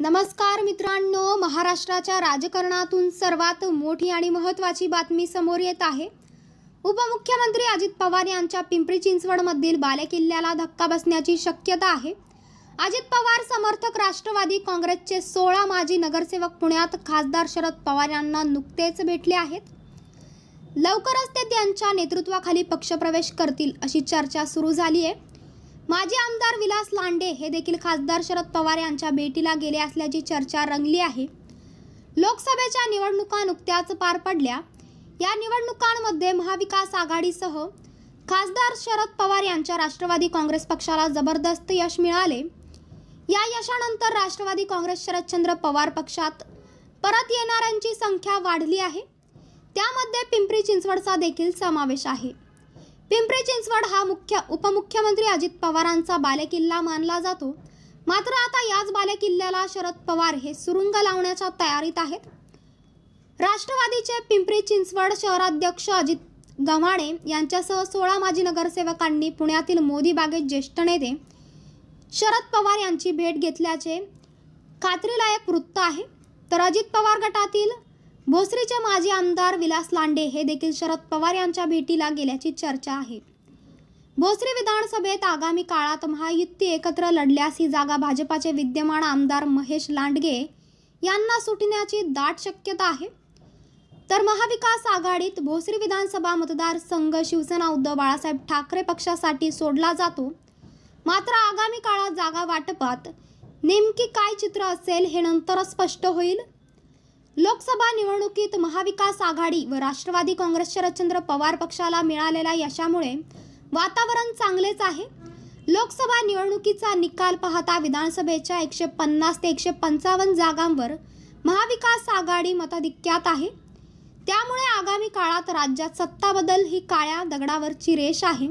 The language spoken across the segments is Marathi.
नमस्कार मित्रांनो, महाराष्ट्राच्या राजकारणातून सर्वात मोठी आणि महत्त्वाची बातमी समोर येत आहे। उपमुख्यमंत्री अजित पवार यांच्या पिंपरी चिंचवडमधील बालेकिल्ल्याला धक्का बसण्याची शक्यता आहे। अजित पवार समर्थक राष्ट्रवादी काँग्रेसचे 16 माजी नगरसेवक पुण्यात खासदार शरद पवार यांना नुकतेच भेटले आहेत। लवकरच ते त्यांच्या नेतृत्वाखाली पक्षप्रवेश करतील अशी चर्चा सुरू झाली आहे। माजी आमदार विलास लांडे हे देखील खासदार शरद पवार यांच्या भेटीला गेले असल्याची चर्चा रंगली आहे। लोकसभेच्या निवडणुका नुकत्याच पार पडल्या। या निवडणुकांमध्ये महाविकास आघाडीसह खासदार शरद पवार यांच्या राष्ट्रवादी काँग्रेस पक्षाला जबरदस्त यश मिळाले। या यशानंतर राष्ट्रवादी काँग्रेस शरदचंद्र पवार पक्षात परत येणाऱ्यांची संख्या वाढली आहे। त्यामध्ये पिंपरी चिंचवडचा देखील समावेश आहे। पिंपरी चिंचवड हा उपमुख्यमंत्री अजित पवारांचा बालेकिल्ला मानला जातो। मात्र आता याच बालेकिल्ल्याला शरद पवार हे सुरुंग लावण्याच्या तयारीत आहेत। राष्ट्रवादीचे पिंपरी चिंचवड शहराध्यक्ष अजित गव्हाणे यांच्यासह 16 माजी नगरसेवकांनी पुण्यातील मोदी बागेत ज्येष्ठ नेते शरद पवार यांची भेट घेतल्याचे खात्रीलायक वृत्त आहे। तर अजित पवार गटातील भोसरीचे माजी आमदार विलास लांडे हे देखील शरद पवार यांच्या भेटीला गेल्याची चर्चा आहे। भोसरी विधानसभेत आगामी काळात महायुती एकत्र लढल्यास ही जागा भाजपाचे विद्यमान आमदार महेश लांडगे यांना सुटण्याची दाट शक्यता आहे। तर महाविकास आघाडीत भोसरी विधानसभा मतदारसंघ शिवसेना उद्धव बाळासाहेब ठाकरे पक्षासाठी सोडला जातो। मात्र आगामी काळात जागा वाटपात नेमकी काय चित्र असेल हे नंतरच स्पष्ट होईल। लोकसभा निवडणुकीत महाविकास आघाडी व राष्ट्रवादी काँग्रेस शरदचंद्र पवार पक्षाला मिळालेल्या यशामुळे वातावरण चांगलेच आहे। लोकसभा निवडणुकीचा निकाल पाहता विधानसभेच्या 150 ते 155 जागांवर महाविकास आघाडी मताधिक्यात आहे। त्यामुळे आगामी काळात राज्यात सत्ता बदल ही काळ्या दगडावरची रेष आहे।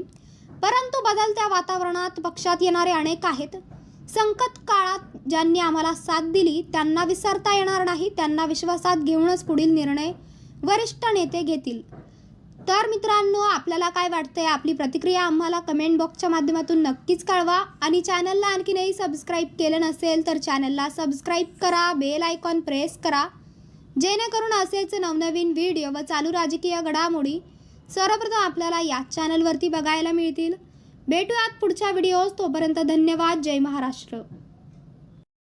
परंतु बदलत्या वातावरणात पक्षात येणारे अनेक आहेत। संकट काळात ज्यांनी आम्हाला साथ दिली त्यांना विसरता येणार नाही। त्यांना विश्वासात घेऊनच पुढील निर्णय वरिष्ठ नेते घेतील। तर मित्रांनो, आपल्याला काय वाटतंय? आपली प्रतिक्रिया आम्हाला कमेंट बॉक्सच्या माध्यमातून नक्कीच कळवा आणि चॅनलला आणखीनही सबस्क्राईब केलं नसेल तर चॅनलला सबस्क्राईब करा, बेल आयकॉन प्रेस करा, जेणेकरून असेच नवनवीन व्हिडिओ व चालू राजकीय घडामोडी सर्वप्रथम आपल्याला या चॅनलवरती बघायला मिळतील। भेटूयात पुढच्या व्हिडिओज। तोपर्यंत धन्यवाद। जय महाराष्ट्र।